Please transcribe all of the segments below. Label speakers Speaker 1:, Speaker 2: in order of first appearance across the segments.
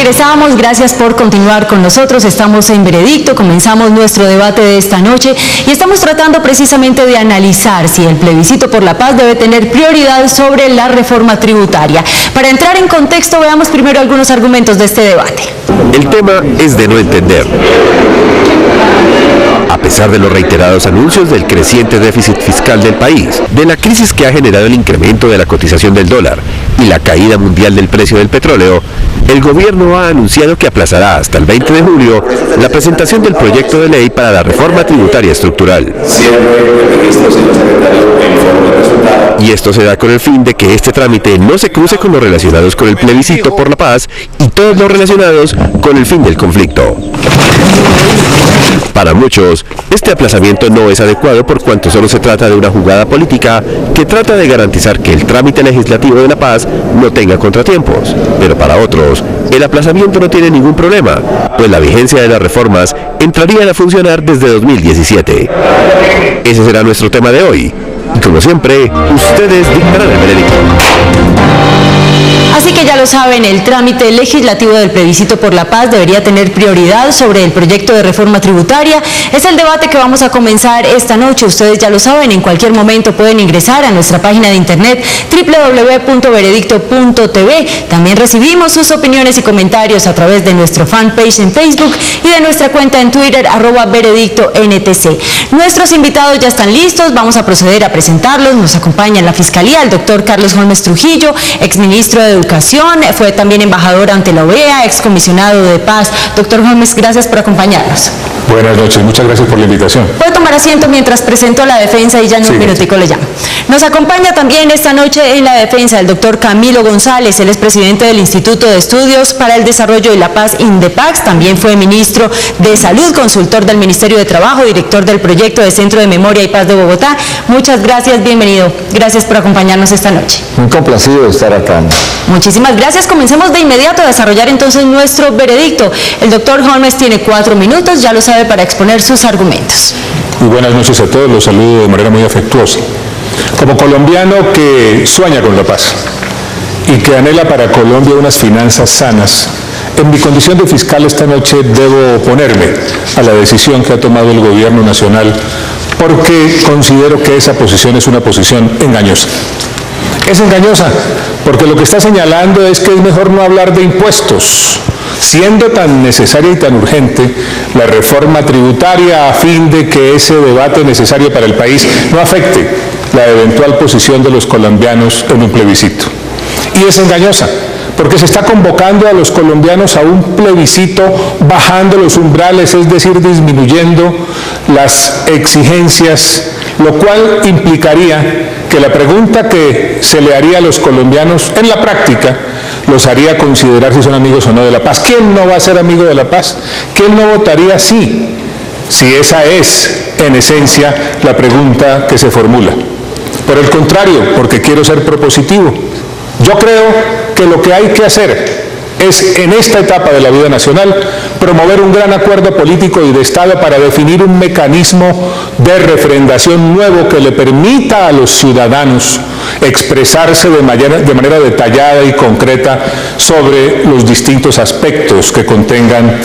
Speaker 1: regresamos, gracias por continuar con nosotros. Estamos en Veredicto, comenzamos nuestro debate de esta noche y estamos tratando precisamente de analizar si el plebiscito por la paz debe tener prioridad sobre la reforma tributaria. Para entrar en contexto, veamos primero algunos argumentos de este debate.
Speaker 2: El tema es de no entender. A pesar de los reiterados anuncios del creciente déficit fiscal del país, de la crisis que ha generado el incremento de la cotización del dólar y la caída mundial del precio del petróleo, el gobierno ha anunciado que aplazará hasta el 20 de julio la presentación del proyecto de ley para la reforma tributaria estructural. Y esto se da con el fin de que este trámite no se cruce con los relacionados con el plebiscito por la paz y todos los relacionados con el fin del conflicto. Para muchos, este aplazamiento no es adecuado por cuanto solo se trata de una jugada política que trata de garantizar que el trámite legislativo de la paz no tenga contratiempos. Pero para otros, el aplazamiento no tiene ningún problema, pues la vigencia de las reformas entraría a funcionar desde 2017. Ese será nuestro tema de hoy. Y como siempre, ustedes dictarán el veredicto.
Speaker 1: Así que ya lo saben, el trámite legislativo del plebiscito por la paz debería tener prioridad sobre el proyecto de reforma tributaria. Es el debate que vamos a comenzar esta noche. Ustedes ya lo saben, en cualquier momento pueden ingresar a nuestra página de internet www.veredicto.tv. También recibimos sus opiniones y comentarios a través de nuestro fanpage en Facebook y de nuestra cuenta en Twitter, @veredictontc. Nuestros invitados ya están listos, vamos a proceder a presentarlos. Nos acompaña en la Fiscalía el doctor Carlos Holmes Trujillo, exministro de Educación, fue también embajador ante la OEA, excomisionado de paz. Doctor Holmes, gracias por acompañarnos.
Speaker 3: Buenas noches, muchas gracias por la invitación.
Speaker 1: Puede tomar asiento mientras presento a la defensa y ya en un minutico le llamo. Nos acompaña también esta noche en la defensa el doctor Camilo González, él es presidente del Instituto de Estudios para el Desarrollo y la Paz, INDEPAC, también fue ministro de Salud, consultor del Ministerio de Trabajo, director del proyecto de Centro de Memoria y Paz de Bogotá. Muchas gracias, bienvenido. Gracias por acompañarnos esta noche.
Speaker 4: Muy complacido de estar acá.
Speaker 1: Muchísimas gracias. Comencemos de inmediato a desarrollar entonces nuestro veredicto. El doctor Holmes tiene 4 minutos, ya lo sabe, para exponer sus argumentos.
Speaker 3: Muy buenas noches a todos, los saludo de manera muy afectuosa. Como colombiano que sueña con la paz y que anhela para Colombia unas finanzas sanas, en mi condición de fiscal esta noche debo oponerme a la decisión que ha tomado el gobierno nacional porque considero que esa posición es una posición engañosa. Es engañosa porque lo que está señalando es que es mejor no hablar de impuestos, siendo tan necesaria y tan urgente la reforma tributaria a fin de que ese debate necesario para el país no afecte la eventual posición de los colombianos en un plebiscito. Y es engañosa porque se está convocando a los colombianos a un plebiscito bajando los umbrales, es decir, disminuyendo las exigencias, lo cual implicaría que la pregunta que se le haría a los colombianos en la práctica los haría considerar si son amigos o no de la paz. ¿Quién no va a ser amigo de la paz? ¿Quién no votaría sí? Si esa es, en esencia, la pregunta que se formula. Por el contrario, porque quiero ser propositivo, yo creo que lo que hay que hacer es, en esta etapa de la vida nacional, promover un gran acuerdo político y de Estado para definir un mecanismo de refrendación nuevo que le permita a los ciudadanos expresarse de manera detallada y concreta sobre los distintos aspectos que contengan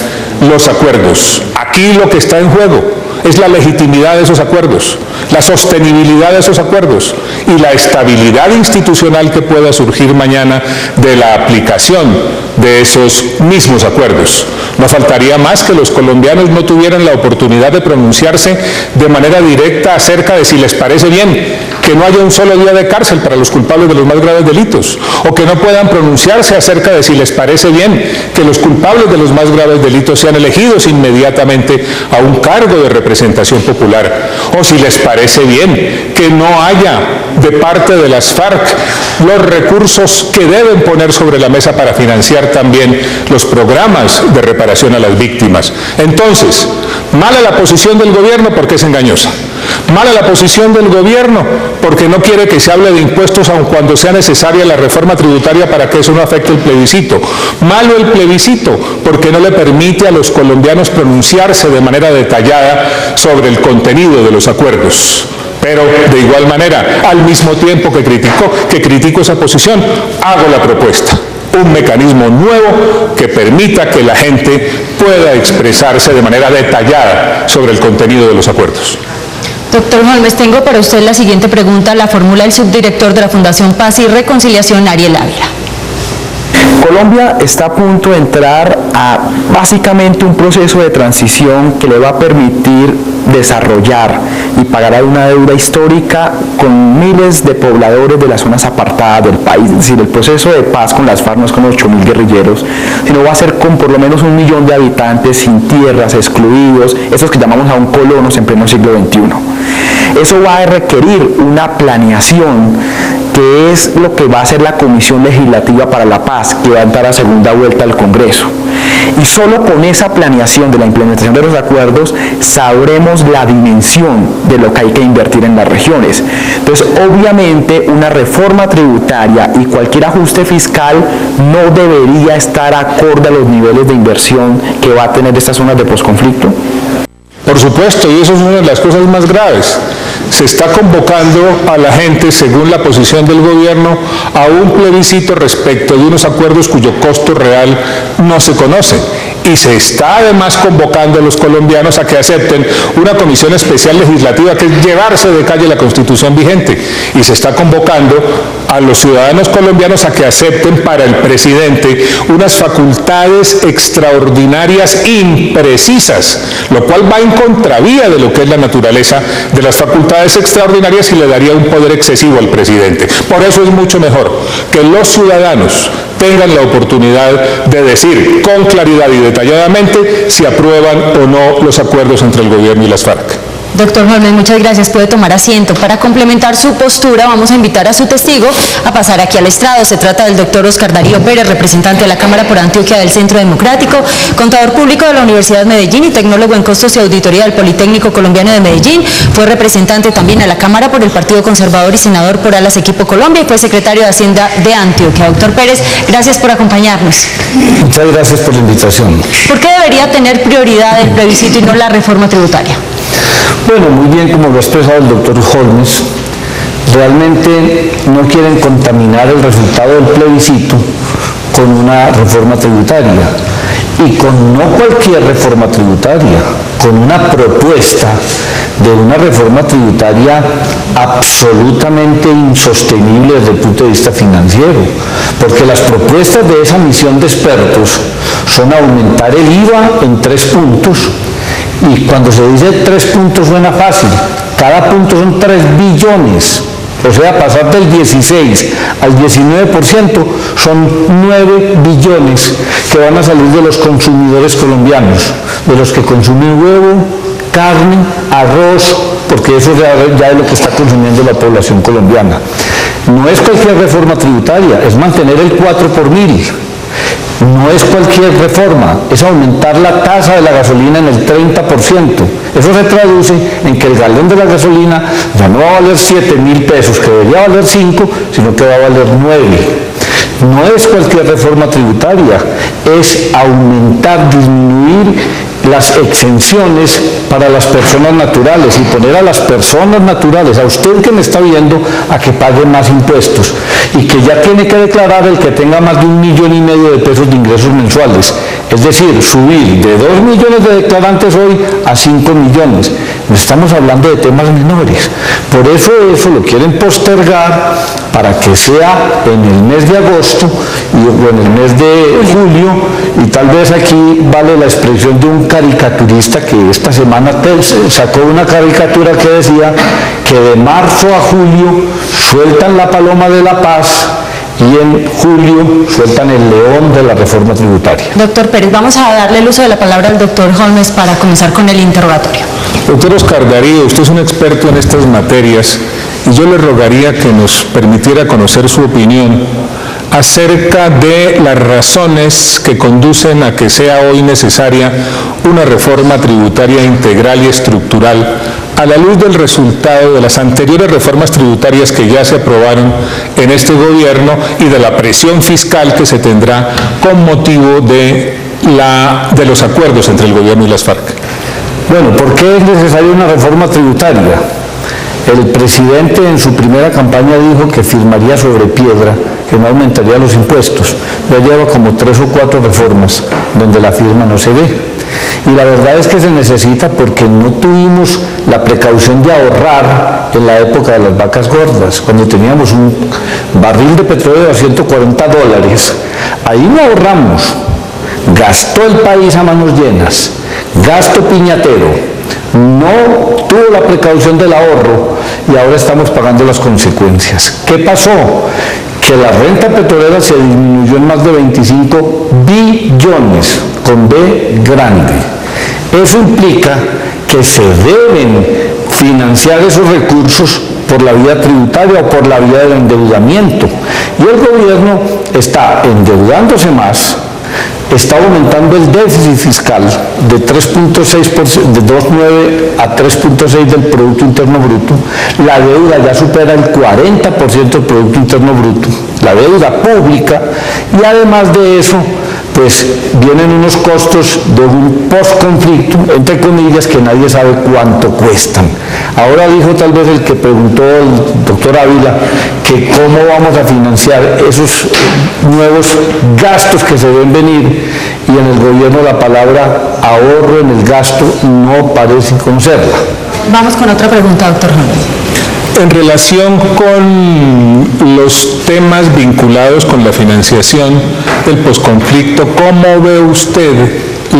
Speaker 3: los acuerdos. Aquí lo que está en juego es la legitimidad de esos acuerdos, la sostenibilidad de esos acuerdos y la estabilidad institucional que pueda surgir mañana de la aplicación de esos mismos acuerdos. No faltaría más que los colombianos no tuvieran la oportunidad de pronunciarse de manera directa acerca de si les parece bien que no haya un solo día de cárcel para los culpables de los más graves delitos, o que no puedan pronunciarse acerca de si les parece bien que los culpables de los más graves delitos sean elegidos inmediatamente a un cargo de representación popular, o si les parece bien que no haya de parte de las FARC los recursos que deben poner sobre la mesa para financiar también los programas de reparación a las víctimas. Entonces, mala la posición del gobierno porque es engañosa. Mala la posición del gobierno porque no quiere que se hable de impuestos aun cuando sea necesaria la reforma tributaria para que eso no afecte el plebiscito. Malo el plebiscito porque no le permite a los colombianos pronunciarse de manera detallada sobre el contenido de los acuerdos. Pero de igual manera, al mismo tiempo que critico esa posición, hago la propuesta. un mecanismo nuevo que permita que la gente pueda expresarse de manera detallada sobre el contenido de los acuerdos.
Speaker 1: Doctor Holmes, tengo para usted la siguiente pregunta, la formula el subdirector de la Fundación Paz y Reconciliación, Ariel Ávila.
Speaker 4: Colombia está a punto de entrar a básicamente un proceso de transición que le va a permitir desarrollar y pagar una deuda histórica con miles de pobladores de las zonas apartadas del país. Es decir, el proceso de paz con las FARC no es con 8.000 guerrilleros, sino va a ser con por lo menos 1 millón de habitantes sin tierras, excluidos, esos que llamamos aún colonos en pleno siglo XXI. Eso va a requerir una planeación que es lo que va a hacer la Comisión Legislativa para la Paz, que va a entrar a segunda vuelta al Congreso. Y solo con esa planeación de la implementación de los acuerdos sabremos la dimensión de lo que hay que invertir en las regiones. Entonces, obviamente, una reforma tributaria y cualquier ajuste fiscal no debería estar acorde a los niveles de inversión que va a tener estas zonas de posconflicto.
Speaker 3: Por supuesto, y eso es una de las cosas más graves. Se está convocando a la gente, según la posición del gobierno, a un plebiscito respecto de unos acuerdos cuyo costo real no se conoce. Y se está además convocando a los colombianos a que acepten una comisión especial legislativa, que es llevarse de calle la Constitución vigente. Y se está convocando a los ciudadanos colombianos a que acepten para el presidente unas facultades extraordinarias imprecisas, lo cual va en contravía de lo que es la naturaleza de las facultades extraordinarias y le daría un poder excesivo al presidente. Por eso es mucho mejor que los ciudadanos tengan la oportunidad de decir con claridad y detalladamente si aprueban o no los acuerdos entre el gobierno y las FARC.
Speaker 1: Doctor Holmes, muchas gracias. Puede tomar asiento. Para complementar su postura, vamos a invitar a su testigo a pasar aquí al estrado. Se trata del doctor Oscar Darío Pérez, representante de la Cámara por Antioquia del Centro Democrático, contador público de la Universidad de Medellín y tecnólogo en costos y auditoría del Politécnico Colombiano de Medellín. Fue representante también a la Cámara por el Partido Conservador y senador por Alas Equipo Colombia y fue secretario de Hacienda de Antioquia. Doctor Pérez, gracias por acompañarnos.
Speaker 5: Muchas gracias por la invitación.
Speaker 1: ¿Por qué debería tener prioridad el plebiscito y no la reforma tributaria?
Speaker 5: Bueno, muy bien, como lo ha expresado el doctor Holmes, realmente no quieren contaminar el resultado del plebiscito con una reforma tributaria. Y con no cualquier reforma tributaria, con una propuesta de una reforma tributaria absolutamente insostenible desde el punto de vista financiero, porque las propuestas de esa misión de expertos son aumentar el IVA en 3 puntos, y cuando se dice 3 puntos suena fácil, cada punto son 3 billones, o sea, pasar del 16 al 19% son 9 billones que van a salir de los consumidores colombianos, de los que consumen huevo, carne, arroz, porque eso ya es lo que está consumiendo la población colombiana. No es cualquier reforma tributaria, es mantener el 4 por mil. No es cualquier reforma, es aumentar la tasa de la gasolina en el 30%. Eso se traduce en que el galón de la gasolina ya no va a valer 7.000 pesos, que debería valer 5, sino que va a valer 9. No es cualquier reforma tributaria, es aumentar, disminuir las exenciones para las personas naturales y poner a las personas naturales, a usted que me está viendo, a que pague más impuestos y que ya tiene que declarar el que tenga más de 1,5 millones de pesos de ingresos mensuales. Es decir, subir de 2 millones de declarantes hoy a 5 millones. No estamos hablando de temas menores. Por eso lo quieren postergar para que sea en el mes de agosto o en el mes de julio, y tal vez aquí vale la expresión de un caricaturista que esta semana sacó una caricatura que decía que de marzo a julio sueltan la paloma de la paz y en julio sueltan el león de la reforma tributaria.
Speaker 1: Doctor Pérez, vamos a darle el uso de la palabra al doctor Holmes para comenzar con el interrogatorio.
Speaker 3: Doctor Oscar Darío, usted es un experto en estas materias y yo le rogaría que nos permitiera conocer su opinión acerca de las razones que conducen a que sea hoy necesaria una reforma tributaria integral y estructural a la luz del resultado de las anteriores reformas tributarias que ya se aprobaron en este gobierno y de la presión fiscal que se tendrá con motivo de los acuerdos entre el gobierno y las FARC.
Speaker 5: Bueno, ¿por qué es necesaria una reforma tributaria? El presidente en su primera campaña dijo que firmaría sobre piedra, que no aumentaría los impuestos. Ya lleva como 3 o 4 reformas donde la firma no se ve. Y la verdad es que se necesita porque no tuvimos la precaución de ahorrar en la época de las vacas gordas, cuando teníamos un barril de petróleo a $140. Ahí no ahorramos. Gastó el país a manos llenas, gasto piñatero, no tuvo la precaución del ahorro y ahora estamos pagando las consecuencias. ¿Qué pasó? Que la renta petrolera se disminuyó en más de 25 billones, con B grande. Eso implica que se deben financiar esos recursos por la vía tributaria o por la vía del endeudamiento. Y el gobierno está endeudándose más, está aumentando el déficit fiscal de 3.6%, de 2.9 a 3.6 del Producto Interno Bruto. La deuda ya supera el 40% del Producto Interno Bruto, la deuda pública, y además de eso, pues vienen unos costos de un post-conflicto, entre comillas, que nadie sabe cuánto cuestan. Ahora dijo tal vez el que preguntó el doctor Ávila que cómo vamos a financiar esos nuevos gastos que se deben venir, y en el gobierno la palabra ahorro en el gasto no parece conocerla.
Speaker 1: Vamos con otra pregunta, doctor Holmes.
Speaker 3: En relación con los temas vinculados con la financiación del posconflicto, ¿cómo ve usted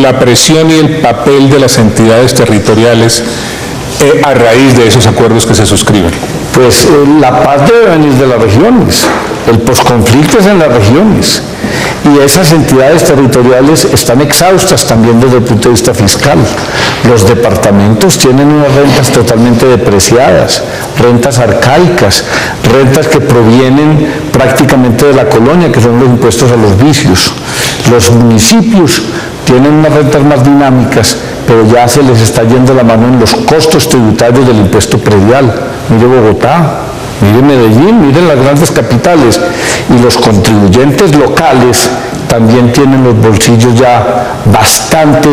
Speaker 3: la presión y el papel de las entidades territoriales a raíz de esos acuerdos que se suscriben?
Speaker 5: Pues la paz debe venir de las regiones, el posconflicto es en las regiones, y esas entidades territoriales están exhaustas también desde el punto de vista fiscal. Los departamentos tienen unas rentas totalmente depreciadas, rentas arcaicas, rentas que provienen prácticamente de la colonia, que son los impuestos a los vicios. Los municipios tienen unas rentas más dinámicas, pero ya se les está yendo la mano en los costos tributarios del impuesto predial. Mire Bogotá, mire Medellín, miren las grandes capitales, y los contribuyentes locales también tienen los bolsillos ya bastante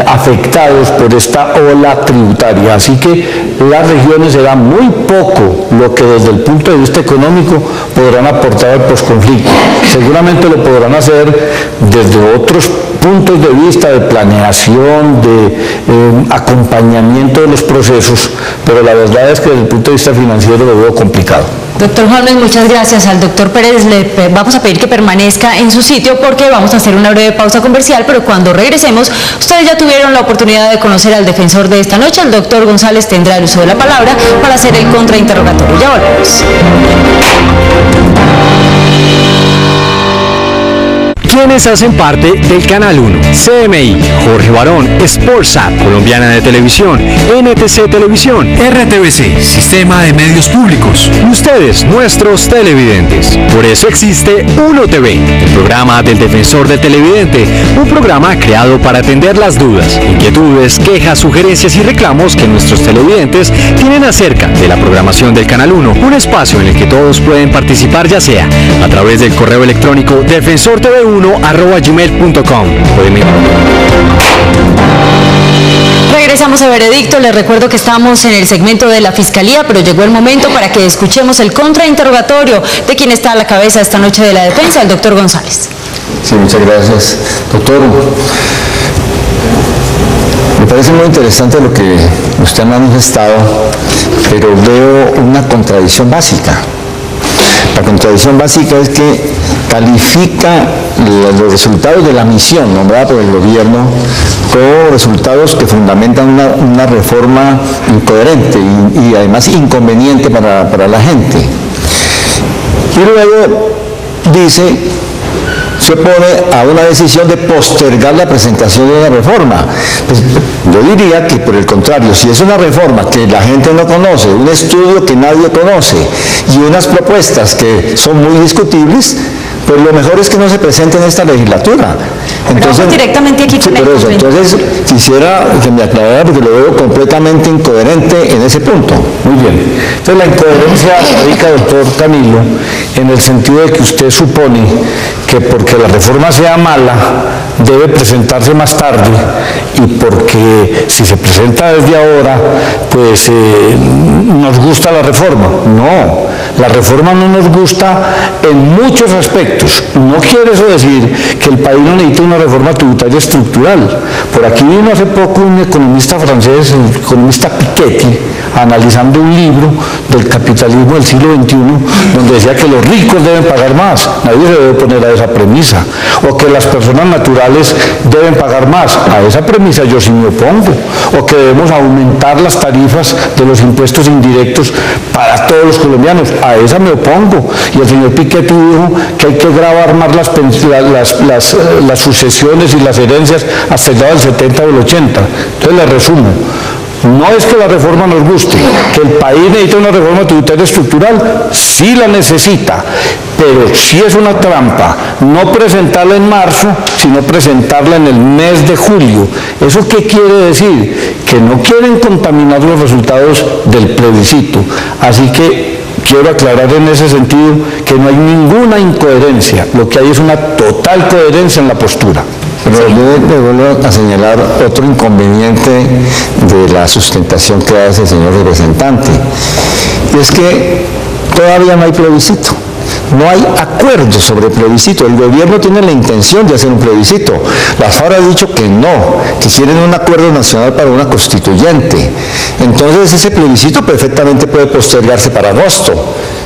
Speaker 5: afectados por esta ola tributaria. Así que las regiones será muy poco lo que desde el punto de vista económico podrán aportar al posconflicto. Seguramente lo podrán hacer desde otros puntos de vista de planeación, de acompañamiento de los procesos, pero la verdad es que desde el punto de vista financiero lo veo complicado.
Speaker 1: Doctor Holmes, muchas gracias. Al doctor Pérez le vamos a pedir que permanezca en su sitio porque vamos a hacer una breve pausa comercial, pero cuando regresemos, ustedes ya tuvieron la oportunidad de conocer al defensor de esta noche. El doctor González tendrá el uso de la palabra para hacer el contrainterrogatorio. Ya volvemos.
Speaker 6: Quienes hacen parte del Canal 1, CMI, Jorge Barón, Sportsat, Colombiana de Televisión, NTC Televisión, RTVC, Sistema de Medios Públicos, y ustedes, nuestros televidentes. Por eso existe Uno TV, el programa del defensor del televidente, un programa creado para atender las dudas, inquietudes, quejas, sugerencias y reclamos que nuestros televidentes tienen acerca de la programación del Canal 1, un espacio en el que todos pueden participar, ya sea a través del correo electrónico defensortv1@gmail.com.
Speaker 1: Regresamos a Veredicto. Les recuerdo que estamos en el segmento de la Fiscalía, pero llegó el momento para que escuchemos el contrainterrogatorio de quien está a la cabeza esta noche de la defensa, el doctor González.
Speaker 5: Sí, muchas gracias. Doctor, me parece muy interesante lo que usted ha manifestado, pero veo una contradicción básica. La contradicción básica es que califica los resultados de la misión nombrada por el gobierno como resultados que fundamentan una reforma incoherente y además inconveniente para la gente. Y luego dice, se opone a una decisión de postergar la presentación de una reforma. Pues, yo diría que por el contrario, si es una reforma que la gente no conoce, un estudio que nadie conoce y unas propuestas que son muy discutibles, pues lo mejor es que no se presente en esta legislatura. Entonces,
Speaker 1: directamente aquí con
Speaker 5: eso, entonces quisiera que me aclarara porque lo veo completamente incoherente en ese punto. Muy bien. Entonces la incoherencia radica, doctor Camilo, en el sentido de que usted supone que porque la reforma sea mala, debe presentarse más tarde y porque si se presenta desde ahora, pues nos gusta la reforma. No, la reforma no nos gusta en muchos aspectos. No quiere eso decir que el país no necesita una reforma tributaria estructural. Por aquí vino hace poco un economista francés, el economista Piketty, analizando un libro del capitalismo del siglo XXI, donde decía que los ricos deben pagar más. Nadie se debe oponer a esa premisa. O que las personas naturales deben pagar más. A esa premisa yo sí me opongo. O que debemos aumentar las tarifas de los impuestos indirectos para todos los colombianos. A esa me opongo. Y el señor Piketty dijo que hay que gravar más las sucesiones y las herencias hasta el grado del 70 o del 80. Entonces le resumo. No es que la reforma nos guste, que el país necesita una reforma tributaria estructural, sí la necesita, pero sí es una trampa no presentarla en marzo, sino presentarla en el mes de julio. ¿Eso qué quiere decir? Que no quieren contaminar los resultados del plebiscito. Así que quiero aclarar en ese sentido que no hay ninguna incoherencia, lo que hay es una total coherencia en la postura.
Speaker 7: Pero le vuelvo a señalar otro inconveniente de la sustentación que hace el señor representante, y es que todavía no hay plebiscito. No hay acuerdo sobre plebiscito. El gobierno tiene la intención de hacer un plebiscito. Las FARC ha dicho que no, que quieren un acuerdo nacional para una constituyente. Entonces ese plebiscito perfectamente puede postergarse para agosto.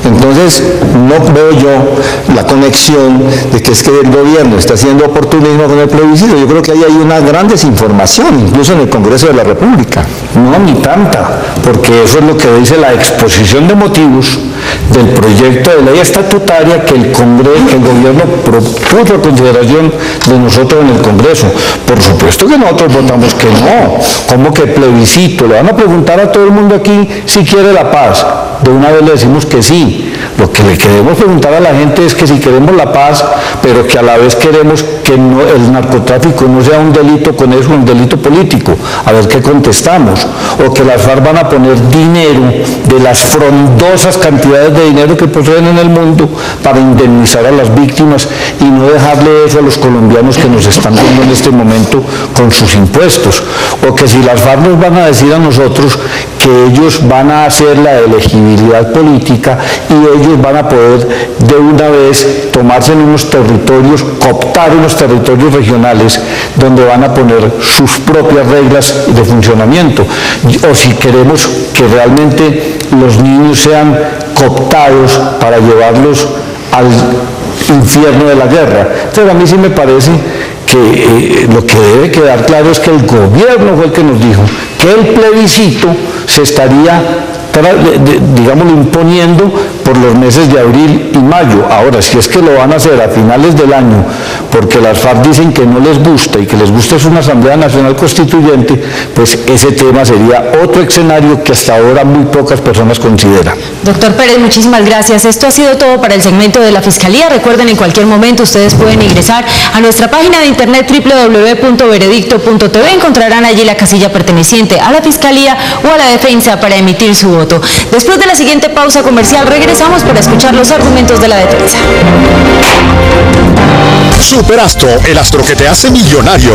Speaker 7: Entonces no veo yo la conexión de que es que el gobierno está haciendo oportunismo con el plebiscito. Yo creo que ahí hay una gran desinformación, incluso en el Congreso de la República.
Speaker 5: No, ni tanta, porque eso es lo que dice la exposición de motivos del proyecto de ley estatutaria que el gobierno propuso a consideración de nosotros en el Congreso. Por supuesto que nosotros votamos que no. ¿Cómo que plebiscito? Le van a preguntar a todo el mundo aquí si quiere la paz. De una vez le decimos que sí. Lo que le queremos preguntar a la gente es que si queremos la paz, pero que a la vez queremos que el narcotráfico no sea un delito con eso, un delito político. A ver qué contestamos. O que las FARC van a poner dinero de las frondosas cantidades de dinero que poseen en el mundo para indemnizar a las víctimas y no dejarle eso a los colombianos que nos están viendo en este momento con sus impuestos. O que si las FARC nos van a decir a nosotros que ellos van a hacer la elegibilidad política y ellos van a poder de una vez tomarse en unos territorios, cooptar unos territorios regionales donde van a poner sus propias reglas de funcionamiento. O si queremos que realmente los niños sean cooptados para llevarlos al infierno de la guerra. Entonces a mí sí me parece que lo que debe quedar claro es que el gobierno fue el que nos dijo que el plebiscito se estaría, digámoslo, imponiendo por los meses de abril y mayo. Ahora, si es que lo van a hacer a finales del año, porque las FARC dicen que no les gusta y que les gusta es una Asamblea Nacional Constituyente, pues ese tema sería otro escenario que hasta ahora muy pocas personas consideran.
Speaker 1: Doctor Pérez, muchísimas gracias. Esto ha sido todo para el segmento de la Fiscalía. Recuerden, en cualquier momento ustedes pueden ingresar a nuestra página de internet www.veredicto.tv. Encontrarán allí la casilla perteneciente a la Fiscalía o a la defensa para emitir su voto. Después de la siguiente pausa comercial, regresamos para escuchar los argumentos de la defensa.
Speaker 8: Superastro, el astro que te hace millonario.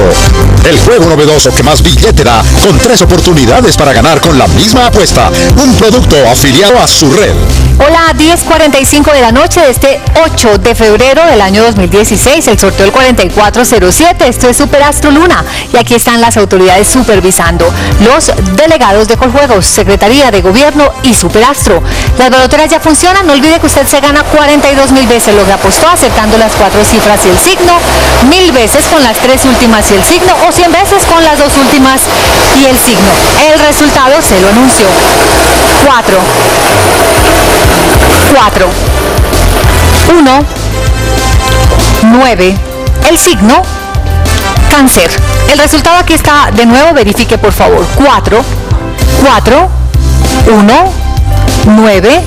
Speaker 8: El juego novedoso que más billete da, con 3 oportunidades para ganar con la misma apuesta. Un producto afiliado a su red.
Speaker 9: Hola, 10:45 de la noche de este 8 de febrero del año 2016, el sorteo del 4407. Esto es Superastro Luna y aquí están las autoridades supervisando. Los delegados de Coljuegos, Secretaría de Gobierno y Superastro. Las baloteras ya funcionan. No olvide que usted se gana 42.000 veces lo que apostó, acertando las 4 cifras y el signo, 1.000 veces con las 3 últimas y el signo, o 100 veces con las 2 últimas y el signo. El resultado se lo anuncio. 4, 1, 9, el signo, Cáncer. El resultado aquí está de nuevo, verifique por favor. 4, 1, 9,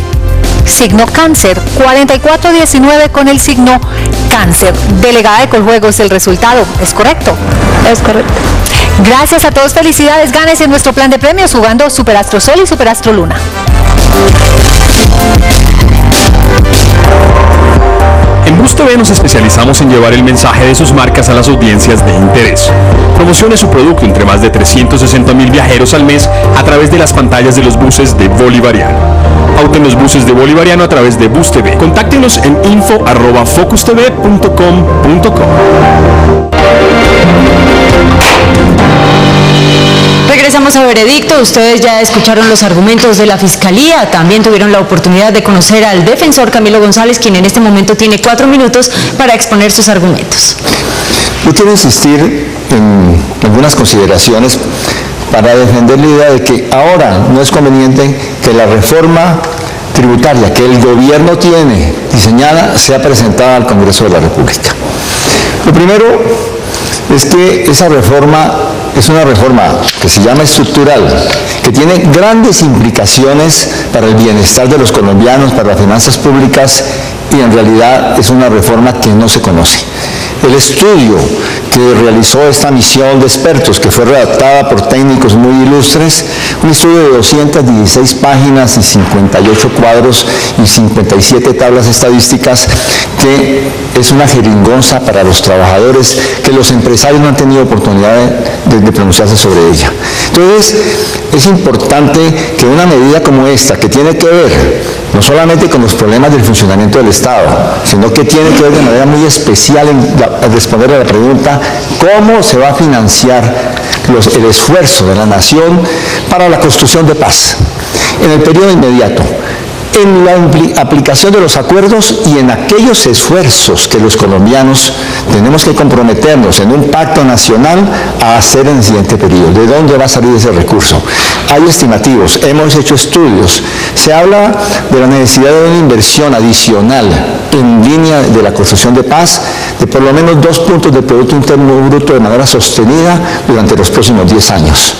Speaker 9: signo Cáncer. 4419 con el signo Cáncer. Delegada de Coljuegos, el resultado, ¿es correcto?
Speaker 10: Es correcto.
Speaker 9: Gracias a todos, felicidades, gánese nuestro plan de premios jugando Superastro Sol y Superastro Luna.
Speaker 6: En Bus TV nos especializamos en llevar el mensaje de sus marcas a las audiencias de interés. Promocione su producto entre más de 360.000 viajeros al mes a través de las pantallas de los buses de Bolivariano. Pauten los buses de Bolivariano a través de Bus TV. Contáctenos en info@focustv.com.co.
Speaker 1: Regresamos a Veredicto. Ustedes ya escucharon los argumentos de la Fiscalía, también tuvieron la oportunidad de conocer al defensor Camilo González, quien en este momento tiene 4 minutos para exponer sus argumentos.
Speaker 7: Yo quiero insistir en algunas consideraciones para defender la idea de que ahora no es conveniente que la reforma tributaria que el gobierno tiene diseñada sea presentada al Congreso de la República. Lo primero es que esa reforma es una reforma que se llama estructural, que tiene grandes implicaciones para el bienestar de los colombianos, para las finanzas públicas, y en realidad es una reforma que no se conoce. El estudio que realizó esta misión de expertos, que fue redactada por técnicos muy ilustres, un estudio de 216 páginas y 58 cuadros y 57 tablas estadísticas, que es una jeringonza para los trabajadores, que los empresarios no han tenido oportunidad de pronunciarse sobre ella. Entonces, es importante que una medida como esta, que tiene que ver no solamente con los problemas del funcionamiento del Estado, sino que tiene que ver de manera muy especial en responder a la pregunta ¿cómo se va a financiar el esfuerzo de la nación para la construcción de paz en el periodo inmediato? En la aplicación de los acuerdos y en aquellos esfuerzos que los colombianos tenemos que comprometernos en un pacto nacional a hacer en el siguiente periodo. ¿De dónde va a salir ese recurso? Hay estimativos, hemos hecho estudios. Se habla de la necesidad de una inversión adicional en línea de la construcción de paz de por lo menos 2 puntos del Producto Interno Bruto de manera sostenida durante los próximos 10 años.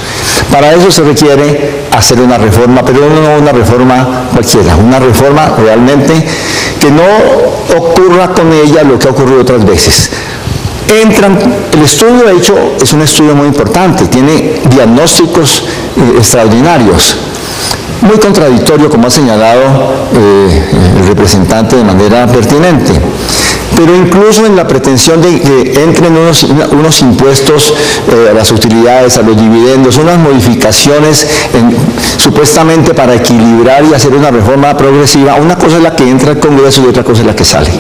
Speaker 7: Para eso se requiere hacer una reforma, pero no una reforma cualquiera, una reforma realmente que no ocurra con ella lo que ha ocurrido otras veces. El estudio, de hecho, es un estudio muy importante, tiene diagnósticos extraordinarios, muy contradictorio, como ha señalado el representante de manera pertinente. Pero incluso en la pretensión de que entren unos impuestos a las utilidades, a los dividendos, unas modificaciones supuestamente para equilibrar y hacer una reforma progresiva, una cosa es la que entra al Congreso y otra cosa es la que sale.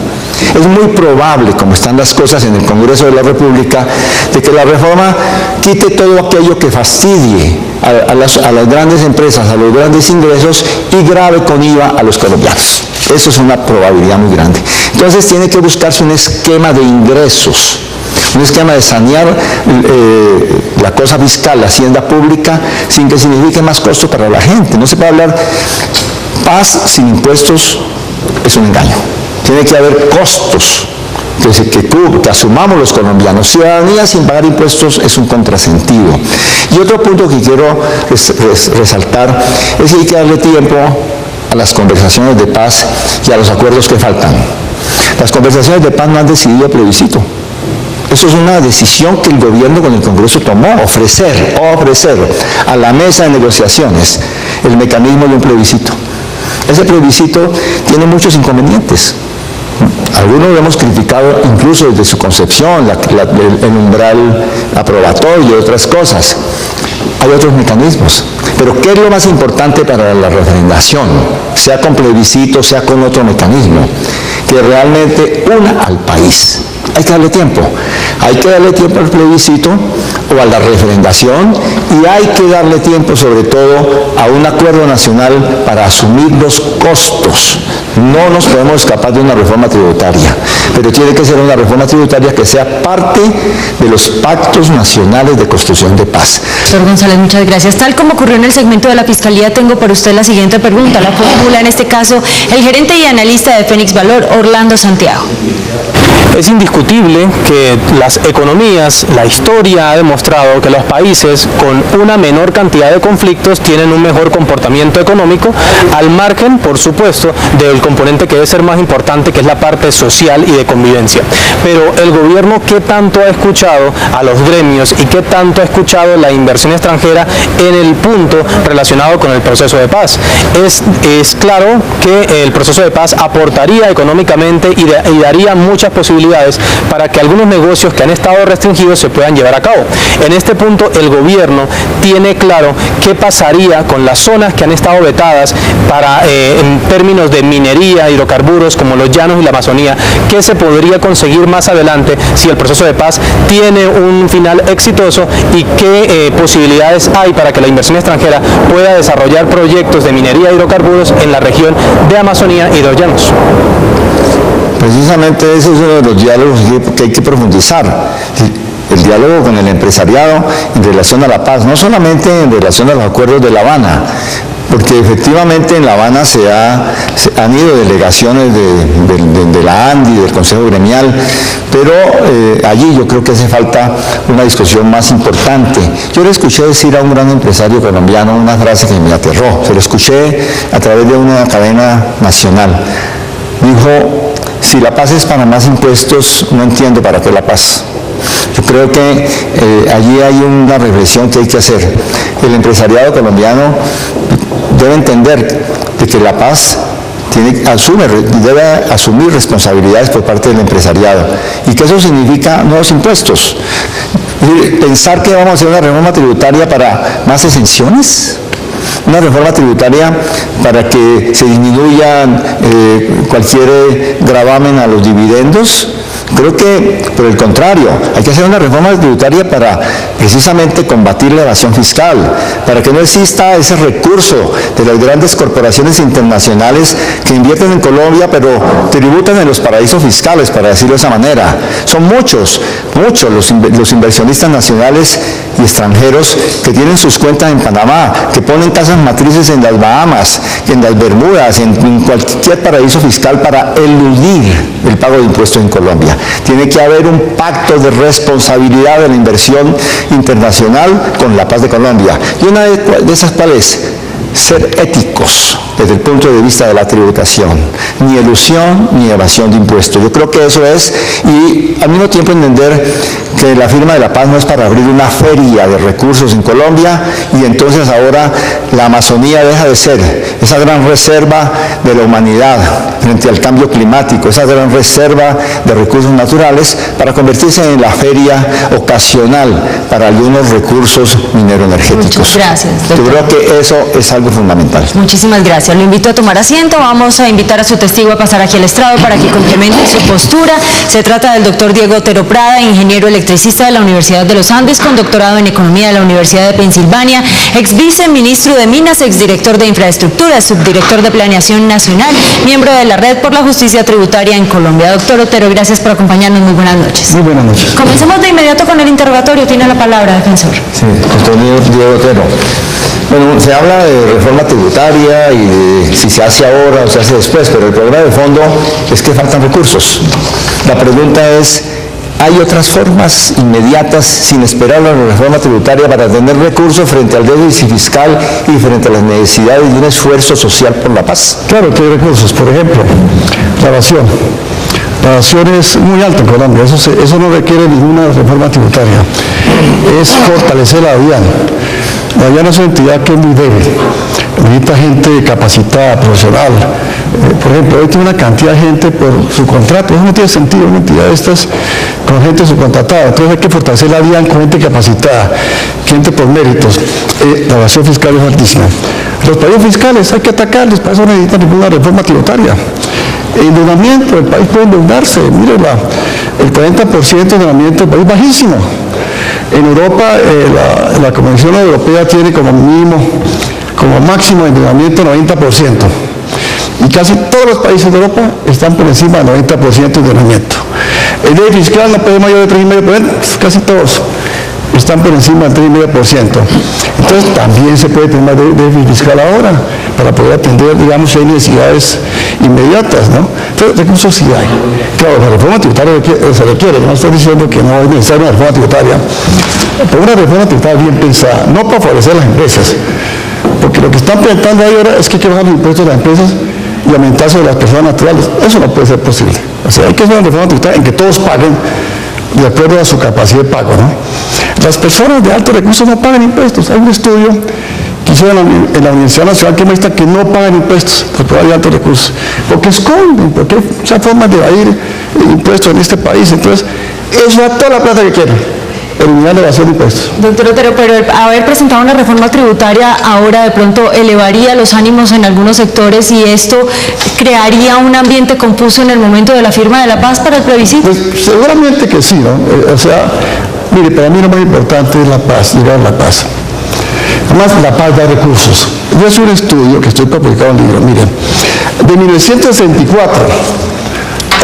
Speaker 7: Es muy probable, como están las cosas en el Congreso de la República, de que la reforma quite todo aquello que fastidie a las grandes empresas, a los grandes ingresos, y grave con IVA a los colombianos. Eso es una probabilidad muy grande. Entonces tiene que buscarse un esquema de ingresos, un esquema de sanear la cosa fiscal, la hacienda pública, sin que signifique más costo para la gente. No se puede hablar paz sin impuestos, es un engaño. Tiene que haber costos que asumamos los colombianos. Ciudadanía sin pagar impuestos es un contrasentido. Y otro punto que quiero resaltar es que hay que darle tiempo a las conversaciones de paz y a los acuerdos que faltan. Las conversaciones de paz no han decidido plebiscito. Eso es una decisión que el gobierno con el Congreso tomó, ofrecer a la mesa de negociaciones el mecanismo de un plebiscito. Ese plebiscito tiene muchos inconvenientes. Algunos lo hemos criticado incluso desde su concepción, el umbral aprobatorio y otras cosas. Hay otros mecanismos. Pero ¿qué es lo más importante para la referendación? Sea con plebiscito, sea con otro mecanismo, que realmente una al país. Hay que darle tiempo. Hay que darle tiempo al plebiscito o a la referendación, y hay que darle tiempo sobre todo a un acuerdo nacional para asumir los costos. No nos podemos escapar de una reforma tributaria, pero tiene que ser una reforma tributaria que sea parte de los pactos nacionales de construcción de paz.
Speaker 1: Doctor González, muchas gracias. Tal como ocurrió en el segmento de la Fiscalía, tengo para usted la siguiente pregunta. La formula en este caso el gerente y analista de Fénix Valor, Orlando Santiago.
Speaker 10: Es indiscutible que las economías, la historia ha demostrado que los países con una menor cantidad de conflictos tienen un mejor comportamiento económico, al margen, por supuesto, del componente que debe ser más importante, que es la parte social y de convivencia. Pero el gobierno, ¿qué tanto ha escuchado a los gremios y qué tanto ha escuchado la inversión extranjera en el punto relacionado con el proceso de paz? Es claro que el proceso de paz aportaría económicamente y daría muchas posibilidades para que algunos negocios que han estado restringidos se puedan llevar a cabo. En este punto el gobierno tiene claro qué pasaría con las zonas que han estado vetadas en términos de minería, hidrocarburos como los llanos y la Amazonía, qué se podría conseguir más adelante si el proceso de paz tiene un final exitoso y qué posibilidades hay para que la inversión extranjera pueda desarrollar proyectos de minería y hidrocarburos en la región de Amazonía y de los llanos.
Speaker 7: Precisamente ese es uno de los diálogos que hay que profundizar. El diálogo con el empresariado en relación a la paz, no solamente en relación a los acuerdos de La Habana, porque efectivamente en La Habana han ido delegaciones de la ANDI, del Consejo Gremial, pero allí yo creo que hace falta una discusión más importante. Yo le escuché decir a un gran empresario colombiano una frase que me aterró, se lo escuché a través de una cadena nacional. Dijo: si la paz es para más impuestos, no entiendo para qué la paz. Yo creo que allí hay una reflexión que hay que hacer. El empresariado colombiano debe entender de que la paz debe asumir responsabilidades por parte del empresariado y que eso significa nuevos impuestos. Pensar que vamos a hacer una reforma tributaria para más exenciones, una reforma tributaria para que se disminuya cualquier gravamen a los dividendos. Creo que, por el contrario, hay que hacer una reforma tributaria para precisamente combatir la evasión fiscal, para que no exista ese recurso de las grandes corporaciones internacionales que invierten en Colombia, pero tributan en los paraísos fiscales, para decirlo de esa manera. Son muchos los inversionistas nacionales y extranjeros que tienen sus cuentas en Panamá, que ponen tasas matrices en las Bahamas, en las Bermudas, en cualquier paraíso fiscal para eludir el pago de impuestos en Colombia. Tiene que haber un pacto de responsabilidad de la inversión internacional con la paz de Colombia. Y una de esas, ¿cuál es? Ser éticos desde el punto de vista de la tributación, ni elusión ni evasión de impuestos. Yo creo que eso es, y al mismo tiempo entender que la firma de la paz no es para abrir una feria de recursos en Colombia y entonces ahora la Amazonía deja de ser esa gran reserva de la humanidad frente al cambio climático, esa gran reserva de recursos naturales, para convertirse en la feria ocasional para algunos recursos mineroenergéticos.
Speaker 1: Muchas gracias, doctor.
Speaker 7: Yo creo que eso es algo fundamental.
Speaker 1: Muchísimas gracias. Lo invito a tomar asiento. Vamos a invitar a su testigo a pasar aquí al estrado para que complemente su postura. Se trata del doctor Diego Otero Prada, ingeniero electricista de la Universidad de los Andes, con doctorado en Economía de la Universidad de Pensilvania, ex viceministro de Minas, exdirector de Infraestructura, subdirector de Planeación Nacional, miembro de la Red por la Justicia Tributaria en Colombia. Doctor Otero, gracias por acompañarnos. Muy buenas noches.
Speaker 5: Muy buenas noches.
Speaker 1: Comencemos de inmediato con el interrogatorio. Tiene la palabra, defensor.
Speaker 7: Sí, doctor Diego Otero. Bueno, se habla de reforma tributaria y de si se hace ahora o se hace después, pero el problema de fondo es que faltan recursos. La pregunta es, ¿hay otras formas inmediatas, sin esperar la reforma tributaria, para tener recursos frente al déficit fiscal y frente a las necesidades de un esfuerzo social por la paz?
Speaker 5: Claro que hay recursos. Por ejemplo, la evasión. La evasión es muy alta en Colombia, eso no requiere ninguna reforma tributaria. Es fortalecer la DIAN. La DIAN es una entidad que es muy débil, necesita gente capacitada, profesional. Por ejemplo, hoy tiene una cantidad de gente por su contrato, eso no tiene sentido, una entidad de estas con gente subcontratada. Entonces hay que fortalecer la DIAN con gente capacitada, gente por méritos. La evasión fiscal es altísima. Los paraísos fiscales hay que atacarlos, para eso necesitan ninguna reforma tributaria. El endeudamiento, el país puede endeudarse, mire, el 40% de endeudamiento del país es bajísimo. En Europa, la Comisión Europea tiene como mínimo, como máximo de endeudamiento 90%. Y casi todos los países de Europa están por encima del 90% de endeudamiento. El déficit fiscal no puede ser mayor de 3,5%, casi todos.
Speaker 11: están por encima del 3,5%. Entonces también se puede tener más déficit fiscal ahora para poder atender, digamos, si hay necesidades inmediatas, ¿no? Entonces recursos sí hay. Claro, la reforma tributaria se requiere, no estoy diciendo que no es necesaria una reforma tributaria, pero una reforma tributaria bien pensada, no para favorecer a las empresas, porque lo que están planteando ahí ahora es que hay que bajar los impuestos de las empresas y aumentar sobre las personas naturales. Eso no puede ser posible. O sea, hay que hacer una reforma tributaria en que todos paguen de acuerdo a su capacidad de pago, ¿no? Las personas de altos recursos no pagan impuestos. Hay un estudio que hicieron en la Universidad Nacional que muestra que no pagan impuestos por personas de altos recursos, porque esconden, porque hay muchas formas de evadir impuestos en este país. Entonces, eso da toda la plata que quieran, eliminar la evasión de impuestos.
Speaker 1: Doctor Otero, pero el haber presentado una reforma tributaria ahora de pronto elevaría los ánimos en algunos sectores y esto crearía un ambiente confuso en el momento de la firma de la paz para el plebiscito.
Speaker 11: Pues seguramente que sí, ¿no? O sea, mire, para mí lo más importante es la paz, llegar a la paz. Además, la paz da recursos. Yo hice un estudio que estoy publicado en el libro, miren, de 1964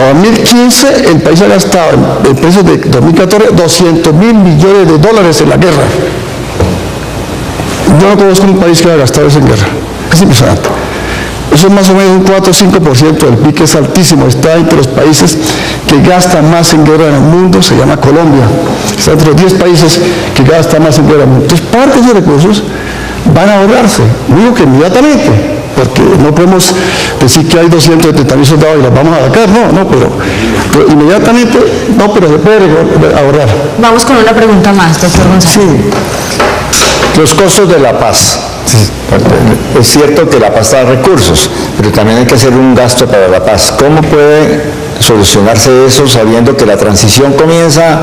Speaker 11: a 2015 el país ha gastado en precios de 2014 $200.000 millones en la guerra. Yo no conozco un país que haya gastado eso en guerra. Es impresionante. Eso es más o menos un 4 o 5% del PIB, que es altísimo. Está entre los países que gastan más en guerra en el mundo, se llama Colombia. Está entre los 10 países que gastan más en guerra en el mundo. Entonces, parte de esos recursos van a ahorrarse. Digo que inmediatamente, porque no podemos decir que hay 270.000 soldados y los vamos a sacar, no, pero inmediatamente, no, pero se puede ahorrar.
Speaker 1: Vamos con una pregunta más, doctor González.
Speaker 7: Sí, los costos de la paz. Sí. Es cierto que la paz da recursos, pero también hay que hacer un gasto para la paz. ¿Cómo puede solucionarse eso sabiendo que la transición comienza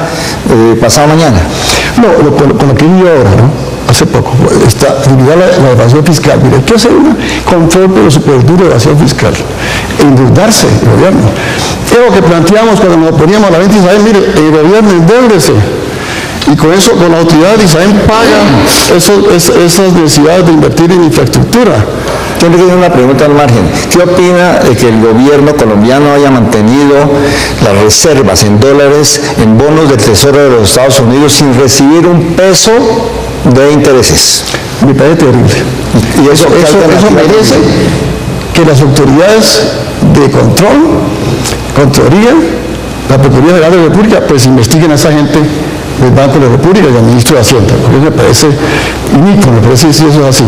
Speaker 7: pasado mañana?
Speaker 11: No, con lo que vi ahora, ¿no? Hace poco, está eliminar la evasión fiscal. Mire, hay que hacer una control pero súper duro de evasión fiscal, endeudarse el gobierno. Es lo que planteamos cuando nos poníamos a la venta Isabel, mire, el gobierno endeúdese. Y con eso, con la autoridad de Isabel paga esas necesidades de invertir en infraestructura.
Speaker 7: Yo le tengo una pregunta al margen. ¿Qué opina de que el gobierno colombiano haya mantenido las reservas en dólares en bonos del Tesoro de los Estados Unidos sin recibir un peso de intereses?
Speaker 11: Me parece terrible. Y eso merece que las autoridades de control, Contraloría, la Procuraduría General de la República, pues investiguen a esa gente del Banco de la República y al Ministro de Hacienda, porque me parece inicuo, me parece si eso es así.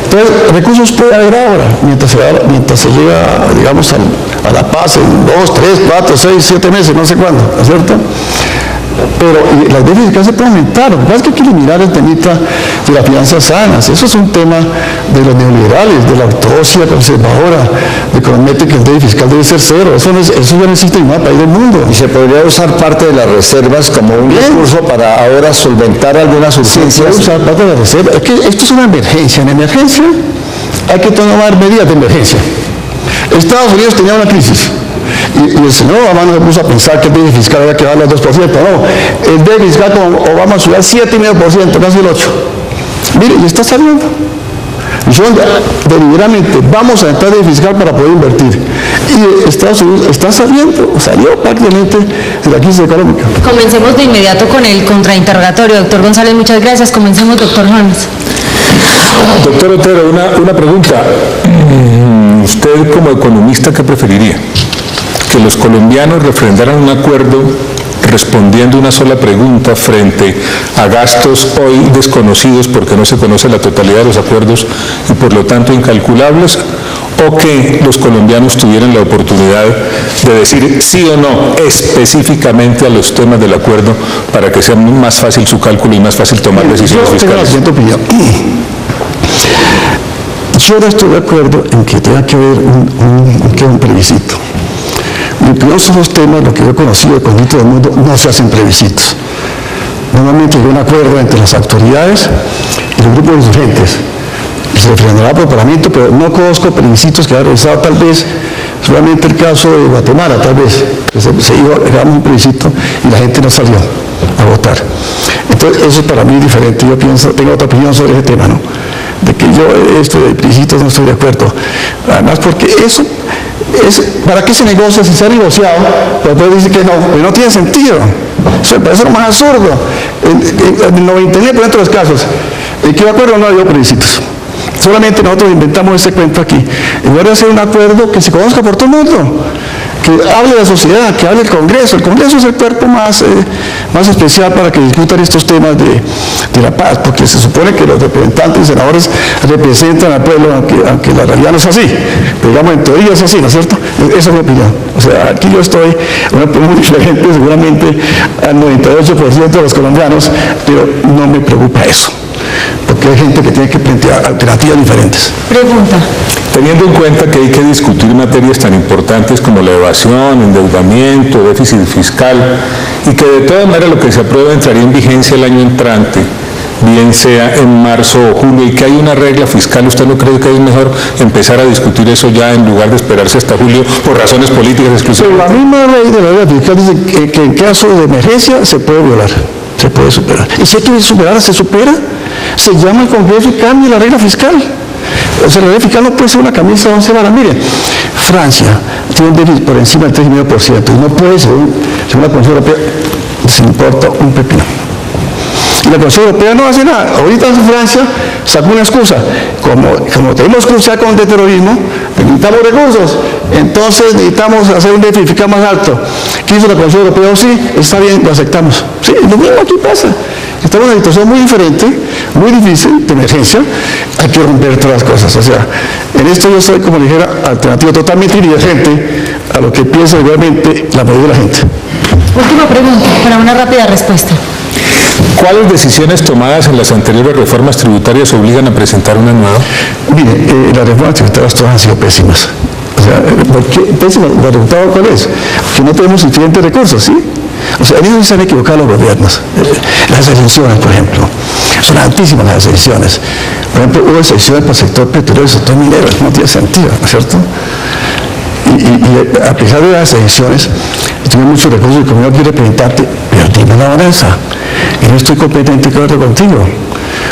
Speaker 11: Entonces, recursos puede haber ahora, mientras se llega, digamos, a la paz en 2, 3, 4, 6, 7 meses, no sé cuándo, ¿no es cierto? Pero las déficits fiscales se pueden aumentar. Lo que pasa es que hay que eliminar el temita de las finanzas sanas. Eso es un tema de los neoliberales, de la ortodoxia conservadora, de que nos mete que el déficit fiscal debe ser cero. Eso ya no existe en ningún país del mundo.
Speaker 7: Y se podría usar parte de las reservas como un recurso para ahora solventar algunas urgencias.
Speaker 11: Se puede usar parte de las reservas. Es que esto es una emergencia. En emergencia hay que tomar medidas de emergencia. Estados Unidos tenía una crisis. Y el señor Obama no se puso a pensar que el déficit fiscal había que darle al 2%, no, el déficit fiscal con Obama subió al 7,5%, casi el 8%. Mire, y está saliendo. Y son deliberadamente, vamos a entrar en déficit fiscal para poder invertir. Y Estados Unidos está salió prácticamente de la crisis económica.
Speaker 1: Comencemos de inmediato con el contrainterrogatorio. Doctor González, muchas gracias. Comencemos, doctor Holmes.
Speaker 3: Doctor Otero, una pregunta. Usted como economista, ¿qué preferiría? ¿Que los colombianos refrendaran un acuerdo respondiendo una sola pregunta frente a gastos hoy desconocidos porque no se conoce la totalidad de los acuerdos y por lo tanto incalculables, o que los colombianos tuvieran la oportunidad de decir sí o no específicamente a los temas del acuerdo para que sea más fácil su cálculo y más fácil tomar decisiones fiscales?
Speaker 11: Yo no estoy de acuerdo en que tenga que haber un plebiscito. En todos esos temas, lo que yo he conocido de conjunto del mundo, no se hacen plebiscitos. Normalmente hay un acuerdo entre las autoridades y los grupos insurgentes. Se refrendará por parlamento, pero no conozco plebiscitos que haya realizado, tal vez, solamente el caso de Guatemala, tal vez, que se iba a dar un plebiscito y la gente no salió a votar. Entonces, eso para mí es diferente. Yo tengo otra opinión sobre ese tema, ¿no? De que yo esto de plebiscitos no estoy de acuerdo. Además, porque eso ¿para qué se negocia? Si se ha negociado, pues después dice que no tiene sentido. Eso me parece lo más absurdo. En el 99% de los casos, ¿qué de acuerdo no había plebiscitos? Solamente nosotros inventamos ese cuento aquí. En lugar de hacer un acuerdo que se conozca por todo el mundo, que hable la sociedad, que hable el Congreso. El Congreso es el cuerpo más especial para que discutan estos temas de la paz, porque se supone que los representantes y senadores representan al pueblo, aunque la realidad no es así. Pero digamos, en teoría es así, ¿no es cierto? Esa es mi opinión. O sea, aquí yo estoy una opinión muy diferente seguramente al 98% de los colombianos, pero no me preocupa eso, porque hay gente que tiene que plantear alternativas diferentes.
Speaker 1: Pregunta.
Speaker 3: Teniendo en cuenta que hay que discutir materias tan importantes como la evasión, endeudamiento, déficit fiscal, y que de todas maneras lo que se aprueba entraría en vigencia el año entrante, bien sea en marzo o julio, y que hay una regla fiscal, ¿usted no cree que es mejor empezar a discutir eso ya en lugar de esperarse hasta julio por razones políticas exclusivas?
Speaker 11: Pero la misma ley de la regla fiscal dice que en caso de emergencia se puede violar, se puede superar. Y si hay que superar, se supera, se llama al Congreso y cambia la regla fiscal. O sea, la regla fiscal no puede ser una camisa de 11 varas. Mire, Francia tiene un déficit por encima del 3,5% y no puede ser, según la Comisión Europea, se importa un pepino. Y la Comisión Europea no hace nada. Ahorita Francia sacó una excusa. Como tenemos que luchar con el terrorismo, necesitamos recursos, entonces necesitamos hacer un déficit fiscal más alto. ¿Qué hizo la Comisión Europea? Sí, está bien, lo aceptamos. Sí, lo mismo aquí pasa. Estamos en una situación muy diferente, muy difícil, de emergencia. Hay que romper todas las cosas. O sea, en esto yo soy, como dijera, alternativo totalmente divergente a lo que piensa realmente la mayoría de la gente.
Speaker 1: Última pregunta, para una rápida respuesta.
Speaker 3: ¿Cuáles decisiones tomadas en las anteriores reformas tributarias obligan a presentar una nueva?
Speaker 11: Mire, las reformas tributarias todas han sido pésimas. O sea, ¿por qué pésimas? ¿El resultado cuál es? Que no tenemos suficientes recursos, ¿sí? O sea, en eso se han equivocado los gobiernos. Las exenciones, por ejemplo, son altísimas las exenciones. Por ejemplo, hubo exenciones para el sector petrolero y el sector minero, no tiene sentido, ¿no es cierto? Y a pesar de las exenciones, tuvimos muchos recursos y como no quiero representarte, perdimos la bonanza. Y no estoy completamente de acuerdo contigo.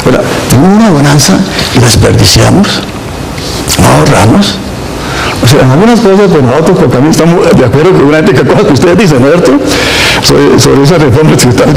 Speaker 11: Ahora, tuvimos una bonanza y la desperdiciamos, no ahorramos. O sea, en algunas cosas, pues nosotros también estamos de acuerdo con una ética cosas que ustedes dicen, ¿no es cierto? Sobre esa reforma tributaria.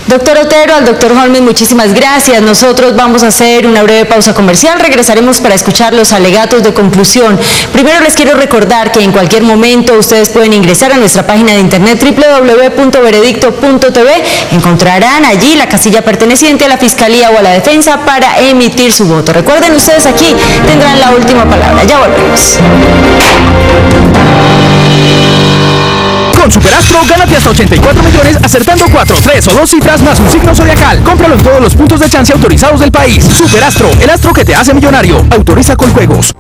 Speaker 1: Doctor Otero, al doctor Holmes, muchísimas gracias. Nosotros vamos a hacer una breve pausa comercial. Regresaremos para escuchar los alegatos de conclusión. Primero les quiero recordar que en cualquier momento ustedes pueden ingresar a nuestra página de internet www.veredicto.tv. Encontrarán allí la casilla perteneciente a la Fiscalía o a la Defensa para emitir su voto. Recuerden, ustedes aquí tendrán la última palabra. Ya volvemos.
Speaker 12: Con Superastro, gánate hasta 84 millones acertando 4, 3 o 2 cifras más un signo zodiacal. Cómpralo en todos los puntos de chance autorizados del país. Superastro, el astro que te hace millonario. Autoriza con juegos.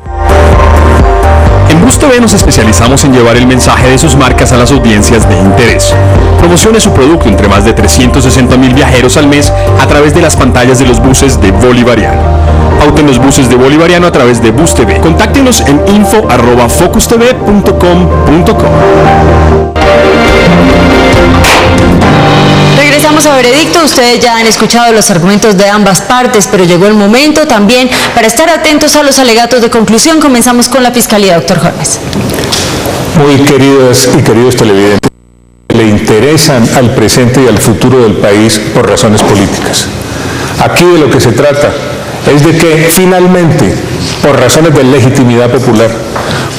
Speaker 6: En Bus TV nos especializamos en llevar el mensaje de sus marcas a las audiencias de interés. Promocione su producto entre más de 360.000 viajeros al mes a través de las pantallas de los buses de Bolivariano. Pauten los buses de Bolivariano a través de Bus TV. Contáctenos en info@focustv.com.co.
Speaker 1: Regresamos a Veredicto. Ustedes ya han escuchado los argumentos de ambas partes, pero llegó el momento también para estar atentos a los alegatos de conclusión. Comenzamos con la Fiscalía, doctor Holmes.
Speaker 3: Muy queridas y queridos televidentes, le interesan al presente y al futuro del país por razones políticas. Aquí de lo que se trata es de que finalmente, por razones de legitimidad popular,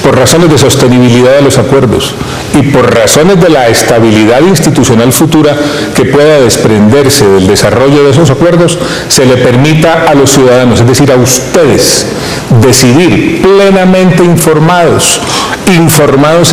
Speaker 3: por razones de sostenibilidad de los acuerdos y por razones de la estabilidad institucional futura que pueda desprenderse del desarrollo de esos acuerdos, se le permita a los ciudadanos, es decir, a ustedes, decidir plenamente informados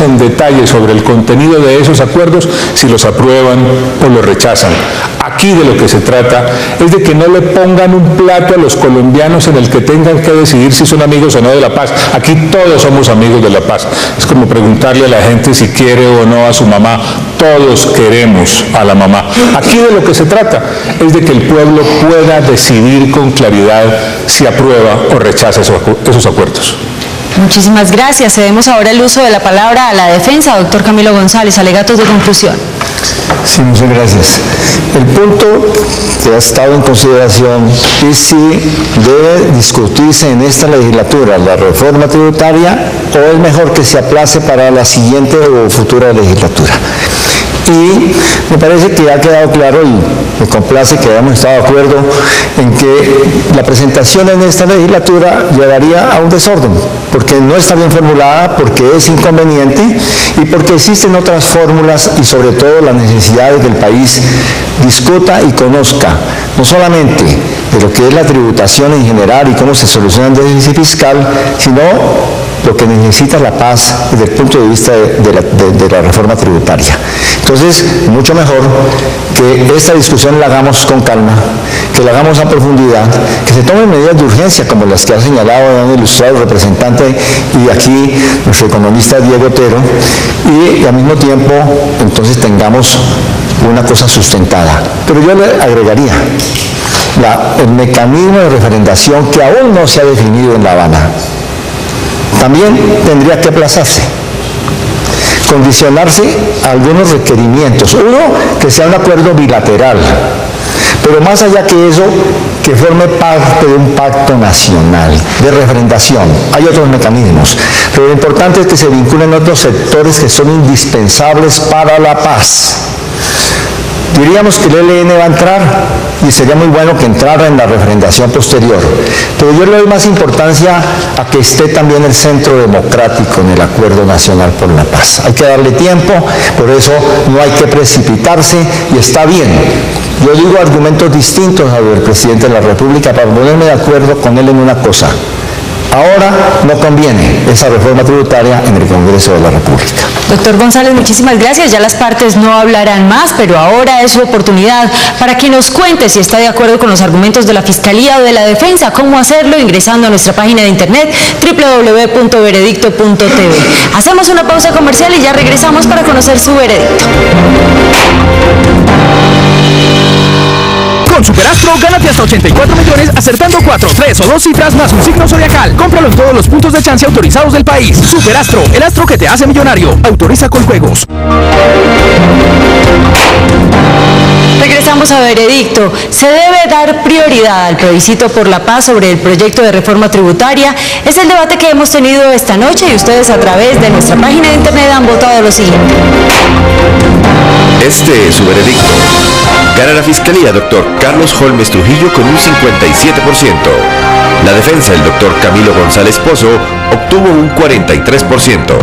Speaker 3: en detalle sobre el contenido de esos acuerdos, si los aprueban o los rechazan. Aquí de lo que se trata es de que no le pongan un plato a los colombianos en el que tengan que decidir si son amigos o no de la paz. Aquí todos somos amigos de la paz. Es como preguntarle a la gente si quiere o no a su mamá. Todos queremos a la mamá. Aquí de lo que se trata es de que el pueblo pueda decidir con claridad si aprueba o rechaza esos acuerdos.
Speaker 1: Muchísimas gracias. Cedemos ahora el uso de la palabra a la defensa, doctor Camilo González. Alegatos de conclusión.
Speaker 7: Sí, muchas gracias. El punto que ha estado en consideración es si debe discutirse en esta legislatura la reforma tributaria o es mejor que se aplace para la siguiente o futura legislatura. Y me parece que ha quedado claro y me complace que hayamos estado de acuerdo en que la presentación en esta legislatura llevaría a un desorden, porque no está bien formulada, porque es inconveniente y porque existen otras fórmulas y sobre todo la necesidad de que el país discuta y conozca no solamente de lo que es la tributación en general y cómo se soluciona el déficit fiscal, sino lo que necesita la paz desde el punto de vista de la reforma tributaria. Entonces, mucho mejor que esta discusión la hagamos con calma, que la hagamos a profundidad, que se tomen medidas de urgencia como las que ha señalado el ilustrado representante y aquí nuestro economista Diego Otero, y al mismo tiempo entonces tengamos una cosa sustentada. Pero yo le agregaría el mecanismo de referendación que aún no se ha definido en La Habana. También tendría que aplazarse, condicionarse a algunos requerimientos. Uno, que sea un acuerdo bilateral, pero más allá que eso, que forme parte de un pacto nacional de referendación. Hay otros mecanismos, pero lo importante es que se vinculen otros sectores que son indispensables para la paz. Diríamos que el ELN va a entrar y sería muy bueno que entrara en la referendación posterior, pero yo le doy más importancia a que esté también el Centro Democrático en el Acuerdo Nacional por la Paz. Hay que darle tiempo, por eso no hay que precipitarse y está bien. Yo digo argumentos distintos al presidente de la República para ponerme de acuerdo con él en una cosa. Ahora no conviene esa reforma tributaria en el Congreso de la República.
Speaker 1: Doctor González, muchísimas gracias. Ya las partes no hablarán más, pero ahora es su oportunidad para que nos cuente si está de acuerdo con los argumentos de la Fiscalía o de la Defensa. ¿Cómo hacerlo? Ingresando a nuestra página de internet www.veredicto.tv. Hacemos una pausa comercial y ya regresamos para conocer su veredicto.
Speaker 12: Con Superastro, gánate hasta 84 millones acertando 4, 3 o 2 cifras más un signo zodiacal. Cómpralo en todos los puntos de chance autorizados del país. Superastro, el astro que te hace millonario. Autoriza con juegos.
Speaker 1: Regresamos a Veredicto. ¿Se debe dar prioridad al plebiscito por la paz sobre el proyecto de reforma tributaria? Es el debate que hemos tenido esta noche y ustedes a través de nuestra página de internet han votado lo siguiente.
Speaker 2: Este es su veredicto. Gana la Fiscalía, doctor Carlos Holmes Trujillo, con un 57%. La defensa, el doctor Camilo González Pozo, obtuvo un 43%.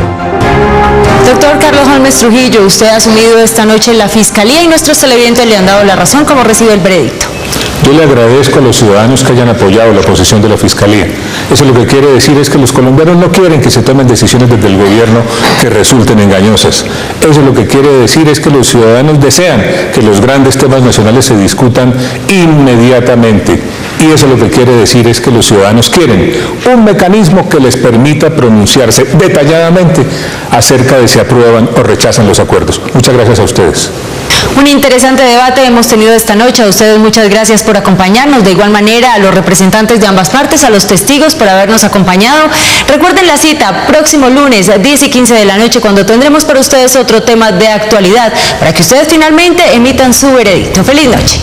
Speaker 1: Doctor Carlos Holmes Trujillo, usted ha asumido esta noche la Fiscalía y nuestros televidentes le han dado la razón. ¿Cómo recibe el veredicto?
Speaker 3: Yo le agradezco a los ciudadanos que hayan apoyado la posición de la Fiscalía. Eso lo que quiere decir es que los colombianos no quieren que se tomen decisiones desde el gobierno que resulten engañosas. Eso lo que quiere decir es que los ciudadanos desean que los grandes temas nacionales se discutan inmediatamente. Y eso lo que quiere decir es que los ciudadanos quieren un mecanismo que les permita pronunciarse detalladamente acerca de si aprueban o rechazan los acuerdos. Muchas gracias a ustedes.
Speaker 1: Un interesante debate hemos tenido esta noche. A ustedes muchas gracias por acompañarnos. De igual manera a los representantes de ambas partes, a los testigos por habernos acompañado. Recuerden la cita próximo lunes 10 y 15 de la noche cuando tendremos para ustedes otro tema de actualidad para que ustedes finalmente emitan su veredicto. ¡Feliz noche!